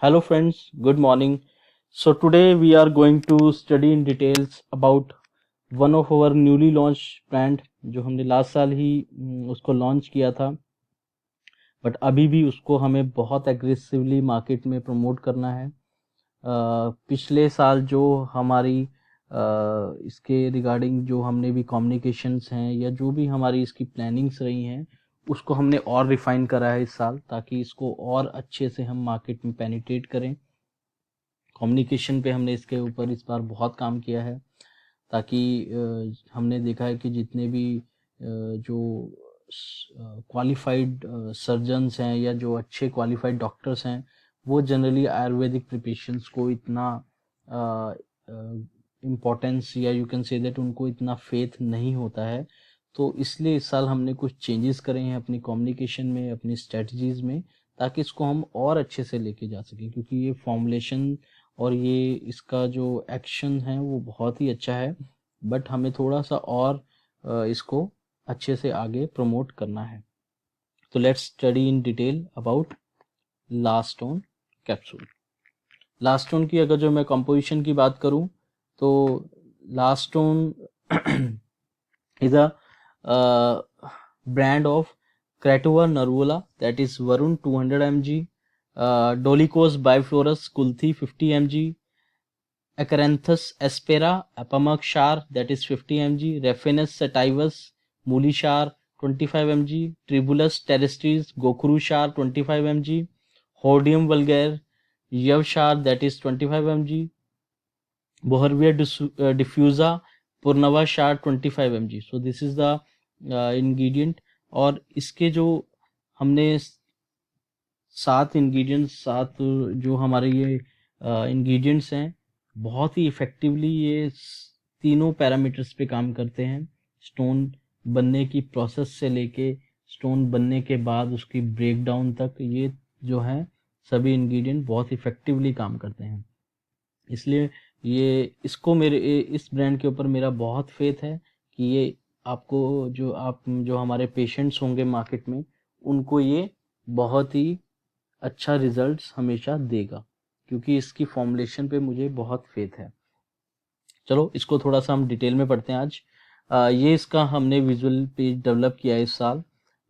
Hello friends, good morning. So today we are going to study in details about one of our newly launched brand जो हमने last साल ही उसको launch किया था, but अभी भी उसको हमें बहुत एग्रेसिवली मार्केट में प्रमोट करना है। पिछले साल जो हमारी इसके रिगार्डिंग जो हमने भी कम्युनिकेशंस हैं या जो भी हमारी इसकी प्लानिंग्स रही हैं उसको हमने और रिफाइन करा है इस साल, ताकि इसको और अच्छे से हम मार्केट में पेनिट्रेट करें। कम्युनिकेशन पे हमने इसके ऊपर इस बार बहुत काम किया है, ताकि हमने देखा है कि जितने भी जो क्वालिफाइड सर्जन्स हैं या जो अच्छे क्वालिफाइड डॉक्टर्स हैं वो जनरली आयुर्वेदिक प्रिपरेशंस को इतना इम्पोर्टेंस या यू कैन से दैट उनको इतना फेथ नहीं होता है। तो इसलिए इस साल हमने कुछ चेंजेस करे हैं अपनी कम्युनिकेशन में, अपनी स्ट्रेटजीज में, ताकि इसको हम और अच्छे से लेके जा सकें, क्योंकि ये फॉर्मुलेशन और ये इसका जो एक्शन है वो बहुत ही अच्छा है, बट हमें थोड़ा सा और इसको अच्छे से आगे प्रमोट करना है। तो let's study in detail about Lastone capsule. Lastone की अगर जो मैं कंपोजिशन की बात करूं तो लास्टोन is a brand of Creativa Nervola, that is Varun 200 mg, Dolichos biflorus Kulthi 50 mg, Acaranthus aspera Apamashar, that is 50 mg, Raphanus sativus Mulishar 25 mg, Tribulus terrestris Gokurushar 25 mg, Hordeum vulgare Yavshar, that is 25 mg, Bohervia diffusa Purnava Shar 25 mg. So this is the ingredient। और इसके जो हमने 7 ingredients, 7 जो हमारे ये ingredients हैं, बहुत ही effectively ये तीनों पैरामीटर्स पे काम करते हैं। स्टोन बनने की प्रोसेस से लेके स्टोन बनने के बाद उसकी ब्रेक डाउन तक ये जो है सभी इंग्रेडिएंट बहुत इफेक्टिवली काम करते हैं। इसलिए ये इसको मेरे इस ब्रांड के ऊपर मेरा बहुत फेथ है कि ये आपको जो हमारे पेशेंट्स होंगे मार्केट में उनको ये बहुत ही अच्छा रिजल्ट्स हमेशा देगा, क्योंकि इसकी फॉर्मुलेशन पे मुझे बहुत फेथ है। चलो इसको थोड़ा सा हम डिटेल में पढ़ते हैं आज। ये इसका हमने विजुअल पेज डेवलप किया है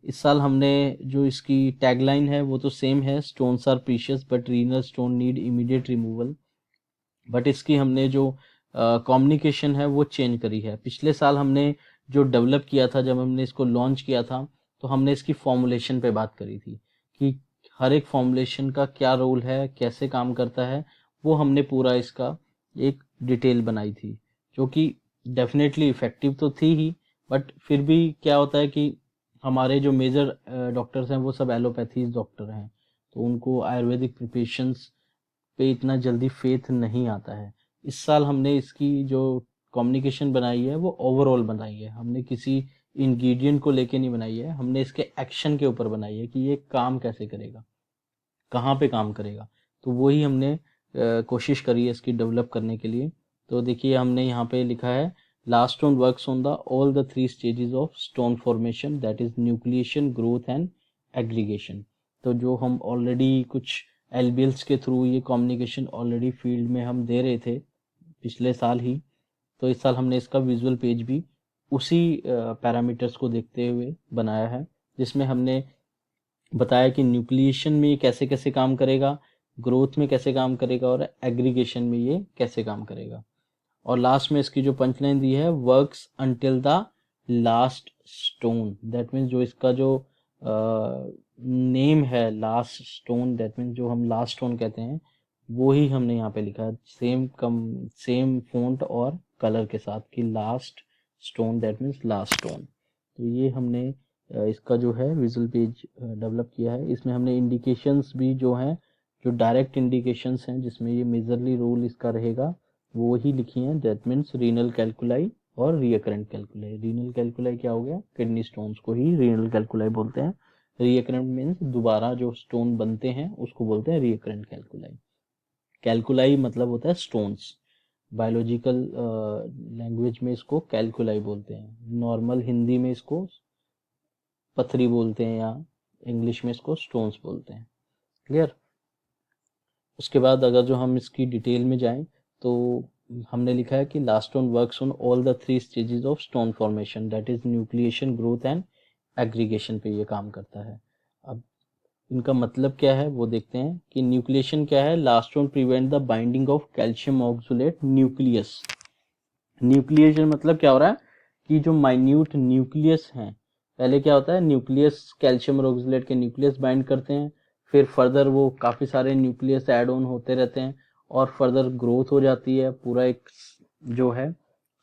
इस साल हमने जो इसकी टैगलाइन है वो तो सेम है, stones are precious but renal stone need immediate removal. But इसकी हमने जो कम्युनिकेशन है वो चेंज करी है। पिछले साल हमने जो डेवलप किया था, जब हमने इसको लॉन्च किया था, तो हमने इसकी फॉर्मुलेशन पे बात करी थी कि हर एक फॉर्मुलेशन का क्या रोल है, कैसे काम करता है, वो हमने पूरा इसका एक डिटेल बनाई थी, जो कि डेफिनेटली इफेक्टिव तो थी ही, बट फिर भी क्या होता है कि हमारे जो मेजर डॉक्टर्स हैं वो सब एलोपैथीज डॉक्टर हैं, तो उनको आयुर्वेदिक प्रिपरेशंस पे इतना जल्दी फेथ नहीं आता है। इस साल हमने इसकी जो कम्युनिकेशन बनाई है वो ओवरऑल बनाई है, हमने किसी इंग्रेडिएंट को लेके नहीं बनाई है, हमने इसके एक्शन के ऊपर बनाई है कि ये काम कैसे करेगा, कहाँ पे काम करेगा। तो वही हमने कोशिश करी है इसकी डेवलप करने के लिए। तो देखिए हमने यहाँ पे लिखा है last stone works on the all the 3 stages of stone formation, that is nucleation, growth and aggregation. तो जो हम ऑलरेडी कुछ एलबीएल्स के थ्रू ये कम्युनिकेशन ऑलरेडी फील्ड में हम दे रहे थे पिछले साल ही, तो इस साल हमने इसका विजुअल पेज भी उसी पैरामीटर्स को देखते हुए बनाया है, जिसमें हमने बताया कि न्यूक्लिएशन में ये कैसे कैसे काम करेगा, ग्रोथ में कैसे काम करेगा और एग्रीगेशन में ये कैसे काम करेगा। और लास्ट में इसकी जो पंचलाइन दी है, works until the last stone, that means जो इसका जो नेम है लास्ट स्टोन, दैट मीन्स जो हम लास्ट स्टोन कहते हैं वो ही हमने यहाँ पे लिखा है सेम फॉन्ट और कलर के साथ कि last stone, that means last stone. तो ये हमने इसका जो है विजुअल पेज डेवलप किया है। इसमें हमने इंडिकेशंस भी जो हैं, जो डायरेक्ट इंडिकेशंस हैं जिसमें ये मेजरली रोल इसका रहेगा, वो ही लिखी हैं, दैट मीन्स रीनल कैल्कुलाई और रियकरेंट कैल्कुलाई। रीनल कैल्कुलाई क्या हो गया, किडनी स्टोन्स को ही रीनल कैल्कुलाई बोलते हैं। रियकरेंट मीन्स दोबारा जो स्टोन बनते हैं उसको बोलते हैं रियकरेंट कैल्कुलाई। कैल्कुलाई मतलब होता है स्टोन्स, बायोलॉजिकल लैंग्वेज में इसको कैल्कुलाई बोलते हैं, नॉर्मल हिंदी में इसको पथरी बोलते हैं या इंग्लिश में इसको स्टोन्स बोलते हैं। क्लियर। उसके बाद अगर जो हम इसकी डिटेल में जाएं तो हमने लिखा है कि Lastone works on all the 3 stages of stone formation, that is nucleation, growth and aggregation पे ये काम करता है। अब इनका मतलब क्या है वो देखते हैं कि न्यूक्लिएशन क्या है। Lastone prevent the binding of calcium oxalate nucleus. Nucleation मतलब क्या हो रहा है कि जो माइन्यूट न्यूक्लियस हैं, पहले क्या होता है, न्यूक्लियस कैल्शियम और ऑक्सलेट के न्यूक्लियस बाइंड करते हैं, फिर फर्दर वो काफ़ी सारे न्यूक्लियस ऐड ऑन होते रहते हैं और फर्दर ग्रोथ हो जाती है, पूरा एक जो है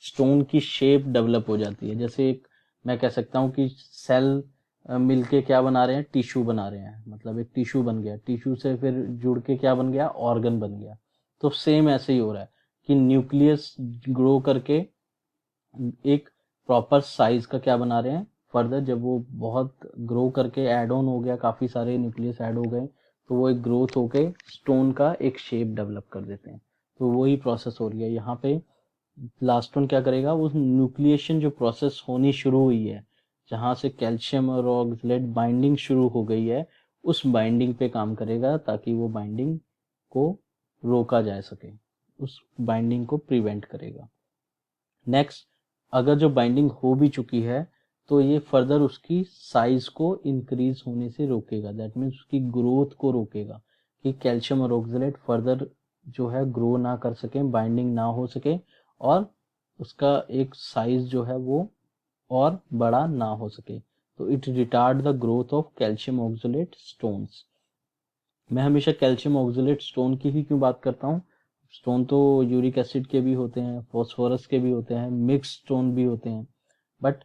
स्टोन की शेप डेवलप हो जाती है। जैसे एक मैं कह सकता हूँ कि सेल मिलके क्या बना रहे हैं, टिश्यू बना रहे हैं, मतलब एक टिश्यू बन गया, टिश्यू से फिर जुड़ के क्या बन गया, ऑर्गन बन गया। तो सेम ऐसे ही हो रहा है कि न्यूक्लियस ग्रो करके एक प्रॉपर साइज का क्या बना रहे हैं, फर्दर जब वो बहुत ग्रो करके ऐड ऑन हो गया, काफ़ी सारे न्यूक्लियस ऐड हो गए, तो वो एक ग्रोथ होके स्टोन का एक शेप डेवलप कर देते हैं। तो वही प्रोसेस हो रही है यहाँ पे। लास्टोन क्या करेगा, उस न्यूक्लिएशन जो प्रोसेस होनी शुरू हुई है, जहाँ से कैल्शियम और ऑक्सलेट बाइंडिंग शुरू हो गई है, उस बाइंडिंग पे काम करेगा ताकि वो बाइंडिंग को रोका जा सके, उस बाइंडिंग को प्रिवेंट करेगा। नेक्स्ट, अगर जो बाइंडिंग हो भी चुकी है तो ये फर्दर उसकी साइज को इंक्रीज होने से रोकेगा, दैट मीन्स उसकी ग्रोथ को रोकेगा कि कैल्शियम और ऑक्सलेट फर्दर जो है ग्रो ना कर सके, बाइंडिंग ना हो सके और उसका एक साइज जो है वो और बड़ा ना हो सके। तो it retard the growth of calcium oxalate stones. मैं हमेशा कैल्शियम ऑक्सलेट स्टोन की ही क्यों बात करता हूँ, स्टोन तो यूरिक एसिड के भी होते हैं, फॉस्फोरस के भी होते हैं, मिक्स स्टोन भी होते हैं, बट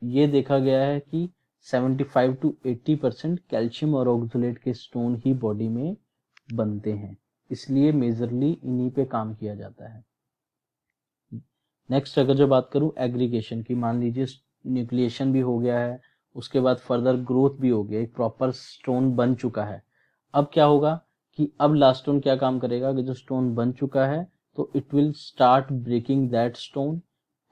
ये देखा गया है कि 75 to 80% कैल्शियम और ऑक्सलेट के स्टोन ही बॉडी में बनते हैं, इसलिए मेजरली इन्हीं पे काम किया जाता है। नेक्स्ट, अगर जो बात करूं एग्रीगेशन की, मान लीजिए न्यूक्लिएशन भी हो गया है, उसके बाद फर्दर ग्रोथ भी हो गया, एक प्रॉपर स्टोन बन चुका है। अब क्या होगा कि अब लास्ट स्टोन क्या काम करेगा कि जो स्टोन बन चुका है तो it will start breaking that stone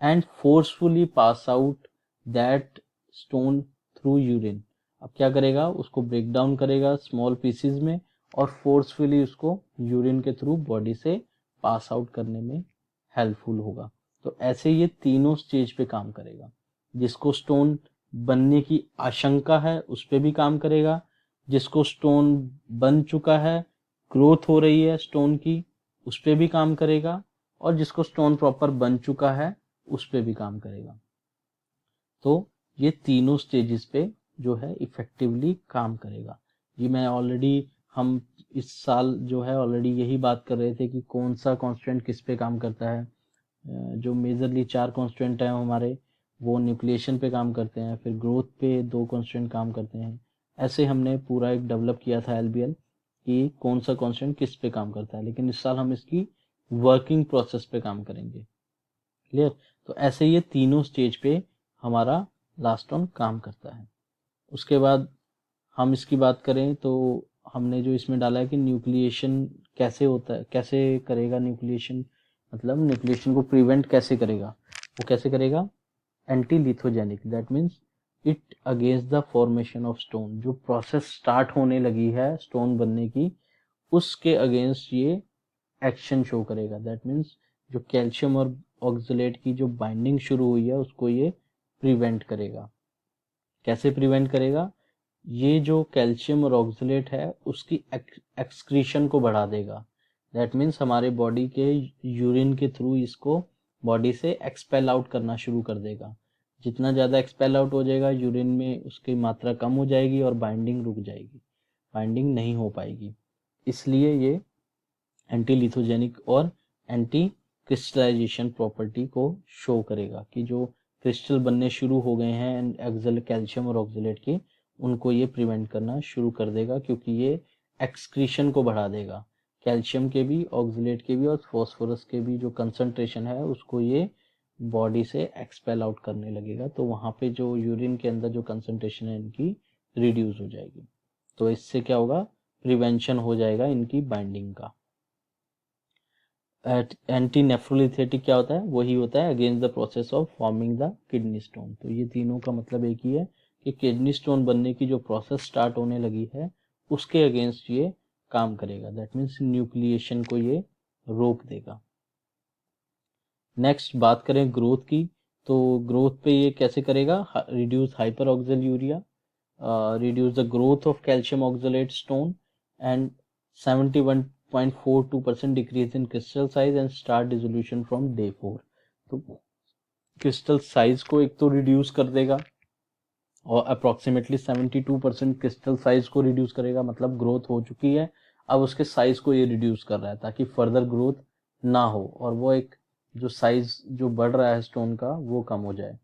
and forcefully pass out that stone through urine. अब क्या करेगा, उसको ब्रेक डाउन करेगा स्मॉल पीसीज में और फोर्सफुली उसको यूरिन के थ्रू बॉडी से पास आउट करने में हेल्पफुल होगा। तो ऐसे ये तीनों स्टेज पे काम करेगा। जिसको स्टोन बनने की आशंका है उस पे भी काम करेगा, जिसको स्टोन बन चुका है, ग्रोथ हो रही है स्टोन की, उस पे भी काम करेगा, और जिसको स्टोन प्रॉपर बन चुका है उस पे भी काम करेगा। तो ये तीनों स्टेजेस पे जो है इफेक्टिवली काम करेगा। ये मैं ऑलरेडी, हम इस साल जो है ऑलरेडी यही बात कर रहे थे कि कौन सा कॉन्स्टेंट किस पे काम करता है। जो मेजरली 4 कॉन्स्टेंट हैं हमारे, वो न्यूक्लिएशन पे काम करते हैं, फिर ग्रोथ पे 2 कॉन्स्टेंट काम करते हैं। ऐसे हमने पूरा एक डेवलप किया था एलबीएल कि कौन सा कॉन्स्टेंट किस पे काम करता है, लेकिन इस साल हम इसकी वर्किंग प्रोसेस पे काम करेंगे। क्लियर? तो ऐसे ये तीनों स्टेज पे हमारा लास्टोन काम करता है। उसके बाद हम इसकी बात करें तो हमने जो इसमें डाला है कि न्यूक्लिएशन कैसे होता है, कैसे करेगा न्यूक्लिएशन, मतलब न्यूक्लिएशन को प्रिवेंट कैसे करेगा, वो कैसे करेगा, anti lithogenic, that means it against the formation of stone. जो प्रोसेस स्टार्ट होने लगी है स्टोन बनने की, उसके अगेंस्ट ये एक्शन शो करेगा, दैट मीन्स जो कैल्शियम और ऑक्सलेट की जो बाइंडिंग शुरू हुई है उसको ये प्रिवेंट करेगा। कैसे प्रिवेंट करेगा, ये जो कैल्शियम और ऑक्सलेट है उसकी एक्सक्रीशन को बढ़ा देगा, दैट मीन्स हमारे बॉडी के यूरिन के थ्रू इसको बॉडी से एक्सपेल आउट करना शुरू कर देगा। जितना ज़्यादा एक्सपेल आउट हो जाएगा यूरिन में, उसकी मात्रा कम हो जाएगी और बाइंडिंग रुक जाएगी, बाइंडिंग नहीं हो पाएगी। इसलिए ये एंटी लिथोजेनिक और एंटी क्रिस्टलाइजेशन प्रॉपर्टी को शो करेगा कि जो क्रिस्टल बनने शुरू हो गए हैं एक्सल कैल्शियम और ऑक्सलेट के, उनको ये प्रिवेंट करना शुरू कर देगा, क्योंकि ये एक्सक्रीशन को बढ़ा देगा। कैल्शियम के भी, ऑक्सलेट के भी और फॉस्फोरस के भी जो कंसंट्रेशन है उसको ये बॉडी से एक्सपेल आउट करने लगेगा, तो वहाँ पे जो यूरिन के अंदर जो कंसंट्रेशन है इनकी रिड्यूस हो जाएगी। तो इससे क्या होगा, प्रिवेंशन हो जाएगा इनकी बाइंडिंग का। एंटी नेफ्रोलिथेटिक क्या होता है, वही होता है against the process of forming the kidney stone. तो ये तीनों का मतलब एक ही है कि किडनी स्टोन बनने की जो प्रोसेस स्टार्ट होने लगी है उसके अगेंस्ट ये काम करेगा, दैट मीन्स न्यूक्लिएशन को ये रोक देगा। नेक्स्ट बात करें ग्रोथ की, तो ग्रोथ पे ये कैसे करेगा, reduce hyperoxaluria, reduce the growth of calcium oxalate stone, and 71.42% decrease in crystal size and start dissolution from day 4। तो क्रिस्टल साइज को एक तो रिड्यूस कर देगा और अप्रोक्सीमेटली 72% क्रिस्टल साइज को रिड्यूस करेगा, मतलब ग्रोथ हो चुकी है, अब उसके साइज को ये रिड्यूस कर रहा है ताकि फर्दर ग्रोथ ना हो और वो एक जो साइज जो बढ़ रहा है स्टोन का वो कम हो जाए।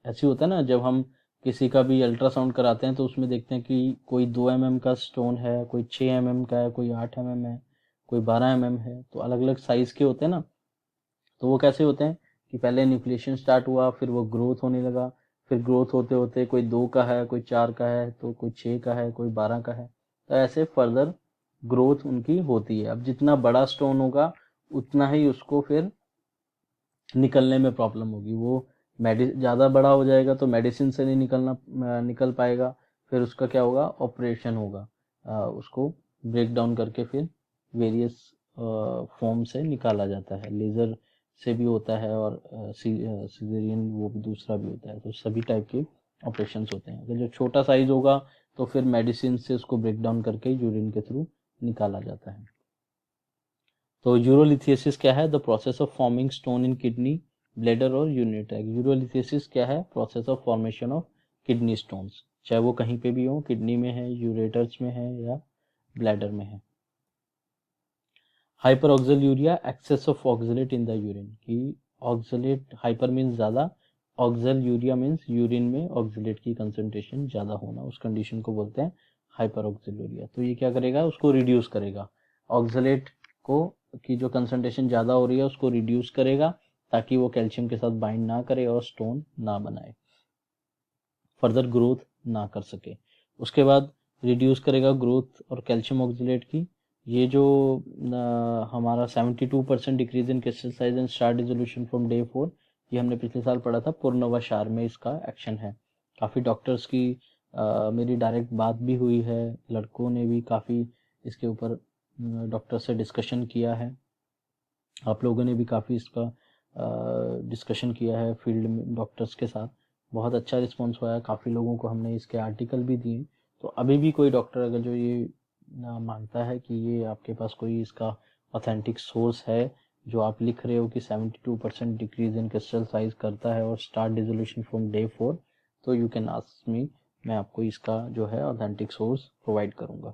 ऐसे होता है ना, जब हम किसी का भी अल्ट्रासाउंड कराते हैं तो उसमें देखते हैं कि कोई 2 mm का स्टोन है, कोई 6 mm का है, कोई 8 mm है, कोई 12 mm है, तो अलग अलग साइज के होते हैं ना। तो वो कैसे होते हैं कि पहले न्यूक्लिएशन स्टार्ट हुआ, फिर वो ग्रोथ होने लगा, फिर ग्रोथ होते होते कोई 2 का है, कोई 4 का है, तो कोई 6 का है, कोई 12 का है, तो ऐसे फर्दर ग्रोथ उनकी होती है। अब जितना बड़ा स्टोन होगा उतना ही उसको फिर निकलने में प्रॉब्लम होगी, वो ज़्यादा बड़ा हो जाएगा तो मेडिसिन से नहीं निकल पाएगा, फिर उसका क्या होगा, ऑपरेशन होगा, उसको ब्रेक डाउन करके फिर वेरियस फॉर्म से निकाला जाता है, लेज़र से भी होता है और सिजेरियन वो भी दूसरा भी होता है, तो सभी टाइप के ऑपरेशंस होते हैं। अगर जो छोटा साइज होगा तो फिर मेडिसिन से उसको ब्रेक डाउन करके यूरिन के थ्रू निकाला जाता है। तो यूरोलिथियसिस क्या है, the process of forming stone in kidney, bladder और यूरिनरी ट्रैक्ट। यूरोलिथियसिस क्या है, process of formation of kidney stones, चाहे वो कहीं पे भी हो, किडनी में है, यूरेटर्स में है या ब्लैडर में है। Hyperoxaluria, excess of oxalate in the urine, कि ऑक्सलेट, हाइपर मीन्स ज़्यादा, ऑक्सलूरिया मीन्स यूरिन में ऑक्सलेट की कंसंट्रेशन ज़्यादा होना, उस कंडीशन को बोलते हैं हाइपर ऑक्सलूरिया। तो ये क्या करेगा, उसको रिड्यूस करेगा, ऑक्सलेट को की जो कंसंट्रेशन ज़्यादा हो रही है उसको रिड्यूस करेगा ताकि वो कैल्शियम के साथ बाइंड ना करे और स्टोन ना बनाए, फर्दर ग्रोथ ना कर सके। उसके बाद रिड्यूस करेगा ग्रोथ और कैल्शियम ऑक्सलेट की, ये जो हमारा 72% decrease in crystal size and star dissolution from day 4, ये हमने पिछले साल पढ़ा था, पूर्णवाशार में इसका एक्शन है। काफ़ी डॉक्टर्स की मेरी डायरेक्ट बात भी हुई है, लड़कों ने भी काफ़ी इसके ऊपर डॉक्टर से डिस्कशन किया है, आप लोगों ने भी काफ़ी इसका डिस्कशन किया है फील्ड में डॉक्टर्स के साथ, बहुत अच्छा रिस्पॉन्स हुआ है, काफ़ी लोगों को हमने इसके आर्टिकल भी दिए। तो अभी भी कोई डॉक्टर अगर जो ये मानता है कि ये आपके पास कोई इसका ऑथेंटिक सोर्स है जो आप लिख रहे हो कि 72% डिक्रीज इन क्रिस्टल साइज करता है और स्टार डिसोल्यूशन फ्रॉम डे 4, तो यू कैन आस्क मी, मैं आपको इसका जो है ऑथेंटिक सोर्स प्रोवाइड करूँगा।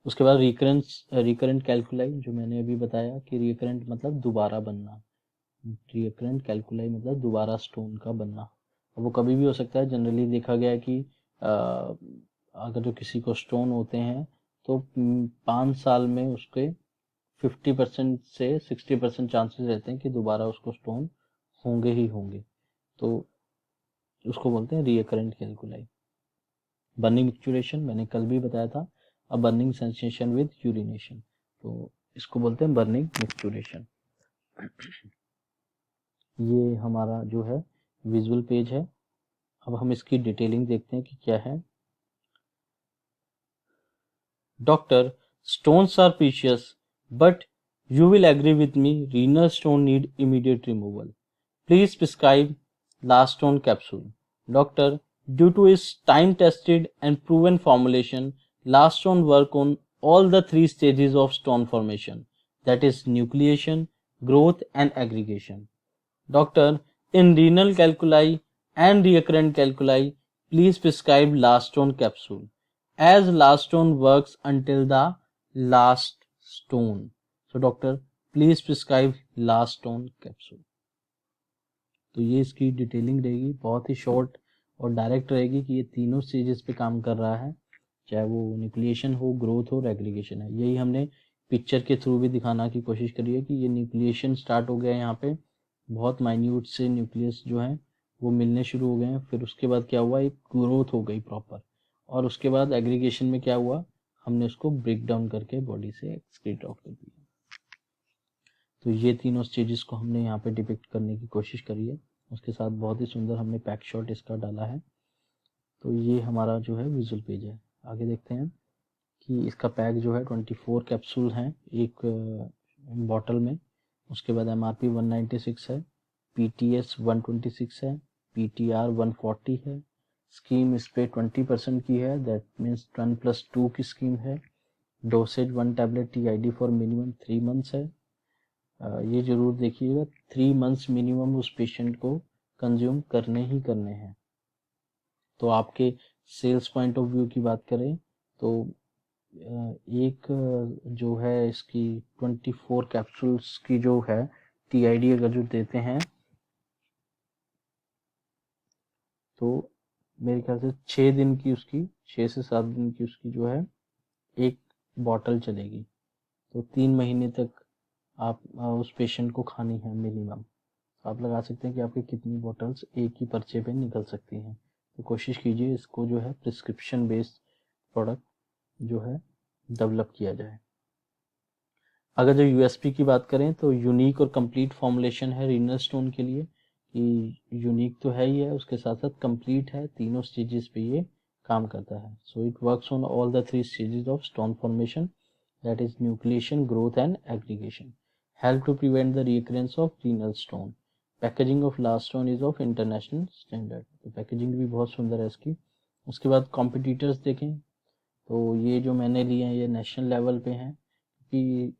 उसके बाद रिकरेंट कैलकुलाई, जो मैंने अभी बताया कि रिकरेंट मतलब दोबारा बनना, रिकरेंट कैलकुलाई मतलब दोबारा स्टोन का बनना। अब वो कभी भी हो सकता है, जनरली देखा गया है कि अगर जो किसी को स्टोन होते हैं तो 5 साल में उसके 50% से 60% चांसेस रहते हैं कि दोबारा उसको स्टोन होंगे ही होंगे, तो उसको बोलते हैं रिकरेंट कैलकुलाई। बर्निंग मिक्चुरेशन मैंने कल भी बताया था, अ बर्निंग सेंसेशन विद यूरिनेशन, तो इसको बोलते हैं बर्निंग मिक्चुरेशन। ये हमारा जो है विजुअल पेज है, अब हम इसकी डिटेलिंग देखते हैं कि क्या है। Doctor, stones are precious, but you will agree with me, renal stone need immediate removal. Please prescribe last stone capsule. Doctor, due to its time-tested and proven formulation, last stone work on all the 3 stages of stone formation, that is nucleation, growth and aggregation. Doctor, in renal calculi and recurrent calculi, please prescribe last stone capsule, as last stone works until the last stone. So doctor, please prescribe last stone capsule. तो ये इसकी detailing रहेगी, बहुत ही short और direct रहेगी कि ये तीनों स्टेजेस पे काम कर रहा है, चाहे वो न्यूक्लिएशन हो, ग्रोथ हो, एग्रीगेशन है। यही हमने पिक्चर के थ्रू भी दिखाना की कोशिश करी है कि ये न्यूक्लिएशन स्टार्ट हो गया है, यहाँ पे बहुत माइन्यूट से न्यूक्लियस जो है वो मिलने शुरू हो गए हैं, फिर उसके बाद क्या हुआ, एक ग्रोथ हो गई प्रॉपर, और उसके बाद एग्रीगेशन में क्या हुआ, हमने उसको ब्रेक डाउन करके बॉडी से एक्सक्रीट आउट कर दिया। तो ये तीनों स्टेजेस को हमने यहाँ पे डिपिक्ट करने की कोशिश करी है, उसके साथ बहुत ही सुंदर हमने पैक शॉट इसका डाला है। तो ये हमारा जो है विजुअल पेज है। आगे देखते हैं कि इसका पैक जो है 24 कैप्सूल हैं एक बॉटल में। उसके बाद MRP 196 है, PTS 126 है, PTR 140 है, स्कीम इस पे 20% की है, दैट मीन्स 10+2 की स्कीम है। Dosage 1 tablet TID for minimum 3 months है। ये जरूर देखिएगा 3 मंथ्स मिनिमम उस पेशेंट को कंज्यूम करने ही करने हैं। तो आपके सेल्स पॉइंट ऑफ व्यू की बात करें तो एक जो है इसकी 24 कैप्सूल्स की जो है TID अगर जो देते हैं तो मेरे ख्याल से 6 दिन की उसकी 6 से 7 दिन की उसकी जो है एक बॉटल चलेगी। तो 3 महीने तक आप उस पेशेंट को खानी है मिनिमम। आप लगा सकते हैं कि आपकी कितनी बॉटल्स एक ही पर्चे पे निकल सकती हैं। तो कोशिश कीजिए इसको जो है प्रिस्क्रिप्शन बेस्ड प्रोडक्ट जो है डेवलप किया जाए। अगर जो यूएसपी की बात करें तो यूनिक और कंप्लीट फॉर्मुलेशन है रीनल स्टोन के लिए, कि यूनिक तो है ही है, उसके साथ साथ कंप्लीट है, तीनों स्टेजेस पे ये काम करता है। So it works on all the 3 stages of stone formation, that is nucleation, growth and aggregation, help to prevent the recurrence of renal stone. Packaging of last stone is of international standard, तो packaging भी बहुत सुंदर है इसकी। उसके बाद competitors देखें तो ये जो मैंने लिए हैं ये नेशनल लेवल पे हैं, कि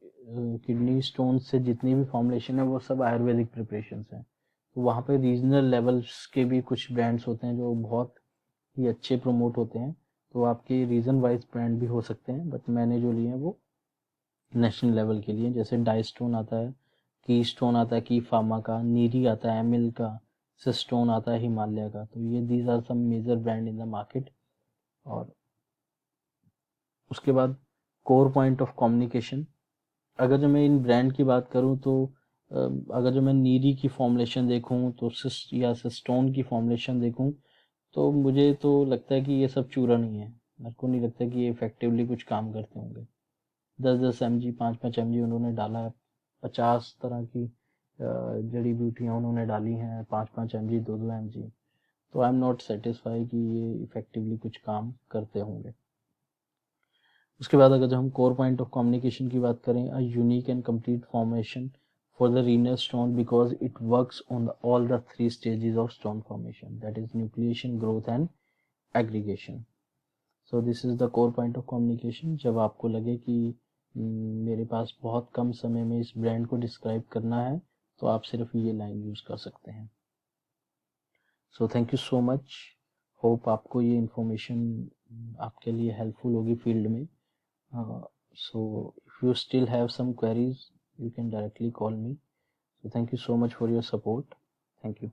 किडनी स्टोन से जितनी भी फॉर्मुलेशन है वो सब आयुर्वेदिक प्रिपरेशंस हैं। तो वहाँ पे रीजनल लेवल्स के भी कुछ ब्रांड्स होते हैं जो बहुत ही अच्छे प्रमोट होते हैं। तो आपके रीजन वाइज ब्रांड भी हो सकते हैं, बट मैंने जो लिए हैं वो नेशनल लेवल के लिए। जैसे डाई स्टोन आता है, की स्टोन आता है की फार्मा का, नीरी आता है एमिल का, सिस्टोन आता है हिमालय का। तो ये these are some major brand in the market. और उसके बाद कोर पॉइंट ऑफ कम्युनिकेशन, अगर जो मैं इन ब्रांड की बात करूं तो अगर जो मैं नीरी की फॉर्मुलेशन देखूं तो या सिस्टोन की फॉर्मुलेशन देखूं तो मुझे तो लगता है कि ये सब चूरन ही है। मेरे को नहीं लगता कि ये इफेक्टिवली कुछ काम करते होंगे। 10-10 mg 5-5 mg उन्होंने डाला है, 50 तरह की जड़ी बूटियाँ उन्होंने डाली हैं, 5-5 mg 2-2 mg। तो आई एम नॉट सेटिस्फाई कि ये इफेक्टिवली कुछ काम करते होंगे। उसके बाद अगर हम कोर पॉइंट ऑफ कम्युनिकेशन की बात करें, a unique and complete formation for the renal stone because it works on all the 3 stages of stone formation, that is nucleation, growth and aggregation. So this is the core point of communication. जब आपको लगे कि मेरे पास बहुत कम समय में इस brand को डिस्क्राइब करना है तो आप सिर्फ ये लाइन यूज कर सकते हैं। So thank you so much, hope आपको ये इंफॉर्मेशन आपके लिए हेल्पफुल होगी फील्ड में। So if you still have some queries, you can directly call me. So thank you so much for your support. Thank you.